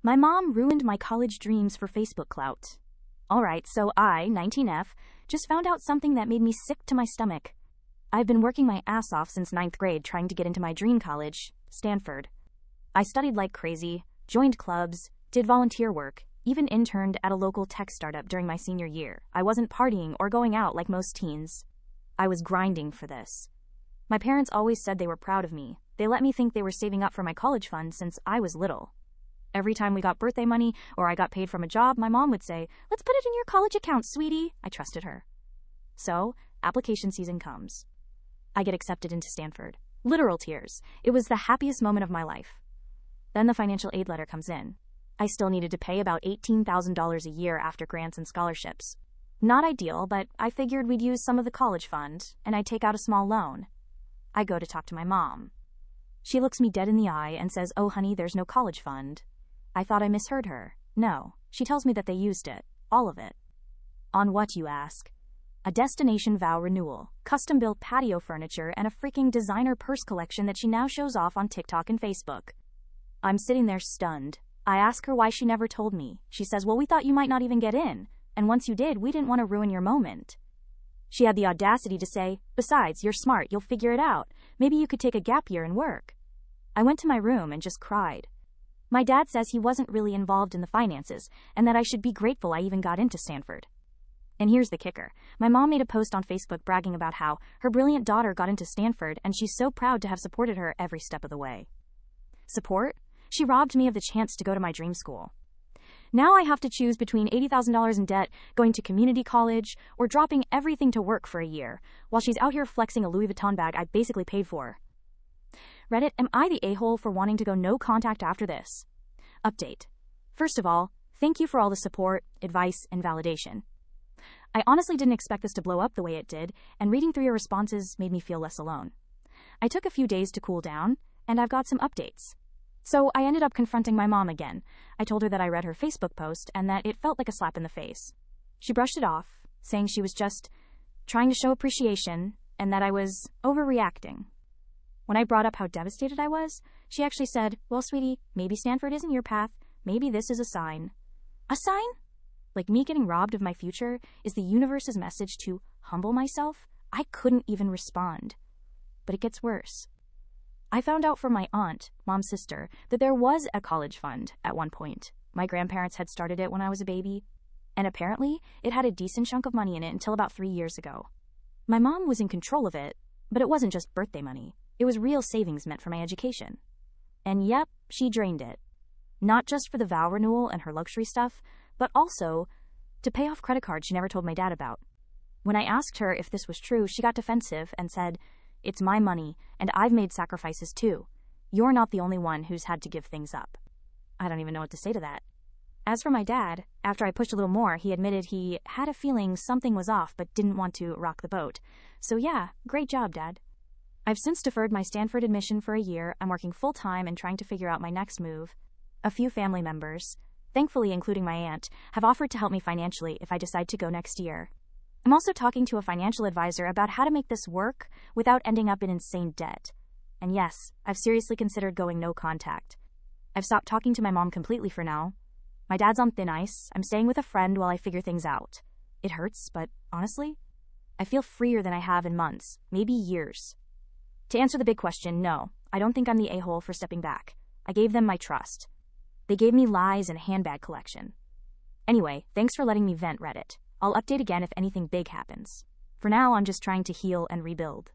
My mom ruined my college dreams for Facebook clout. Alright, so I, 19F, just found out something that made me sick to my stomach. I've been working my ass off since 9th grade trying to get into my dream college, Stanford. I studied like crazy, joined clubs, did volunteer work, even interned at a local tech startup during my senior year. I wasn't partying or going out like most teens. I was grinding for this. My parents always said they were proud of me. They let me think they were saving up for my college fund since I was little. Every time we got birthday money or I got paid from a job, my mom would say, "Let's put it in your college account, sweetie." I trusted her. So, application season comes. I get accepted into Stanford. Literal tears. It was the happiest moment of my life. Then the financial aid letter comes in. I still needed to pay about $18,000 a year after grants and scholarships. Not ideal, but I figured we'd use some of the college fund, and I'd take out a small loan. I go to talk to my mom. She looks me dead in the eye and says, "Oh, honey, there's no college fund." I thought I misheard her. No, she tells me that they used it. All of it. On what, you ask? A destination vow renewal, custom-built patio furniture, and a freaking designer purse collection that she now shows off on TikTok and Facebook. I'm sitting there stunned. I ask her why she never told me. She says, "Well, we thought you might not even get in. And once you did, we didn't want to ruin your moment." She had the audacity to say, "Besides, you're smart, you'll figure it out. Maybe you could take a gap year and work." I went to my room and just cried. My dad says he wasn't really involved in the finances, and that I should be grateful I even got into Stanford. And here's the kicker. My mom made a post on Facebook bragging about how her brilliant daughter got into Stanford and she's so proud to have supported her every step of the way. Support? She robbed me of the chance to go to my dream school. Now I have to choose between $80,000 in debt, going to community college, or dropping everything to work for a year, while she's out here flexing a Louis Vuitton bag I basically paid for. Reddit, am I the a-hole for wanting to go no contact after this? Update. First of all, thank you for all the support, advice, and validation. I honestly didn't expect this to blow up the way it did, and reading through your responses made me feel less alone. I took a few days to cool down, and I've got some updates. So I ended up confronting my mom again. I told her that I read her Facebook post and that it felt like a slap in the face. She brushed it off, saying she was just trying to show appreciation and that I was overreacting. When I brought up how devastated I was, she actually said, "Well, sweetie, maybe Stanford isn't your path. Maybe this is a sign." A sign? Like me getting robbed of my future is the universe's message to humble myself? I couldn't even respond. But it gets worse. I found out from my aunt, mom's sister, that there was a college fund at one point. My grandparents had started it when I was a baby, and apparently it had a decent chunk of money in it until about 3 years ago. My mom was in control of it, but it wasn't just birthday money. It was real savings meant for my education. And yep, she drained it. Not just for the vow renewal and her luxury stuff, but also to pay off credit cards she never told my dad about. When I asked her if this was true, she got defensive and said, "It's my money, and I've made sacrifices too. You're not the only one who's had to give things up." I don't even know what to say to that. As for my dad, after I pushed a little more, he admitted he had a feeling something was off but didn't want to rock the boat. So yeah, great job, Dad. I've since deferred my Stanford admission for a year. I'm working full-time and trying to figure out my next move. A few family members, thankfully including my aunt, have offered to help me financially if I decide to go next year. I'm also talking to a financial advisor about how to make this work without ending up in insane debt. And yes, I've seriously considered going no contact. I've stopped talking to my mom completely for now. My dad's on thin ice. I'm staying with a friend while I figure things out. It hurts, but honestly, I feel freer than I have in months, maybe years. To answer the big question, no, I don't think I'm the a-hole for stepping back. I gave them my trust. They gave me lies and a handbag collection. Anyway, thanks for letting me vent, Reddit. I'll update again if anything big happens. For now, I'm just trying to heal and rebuild.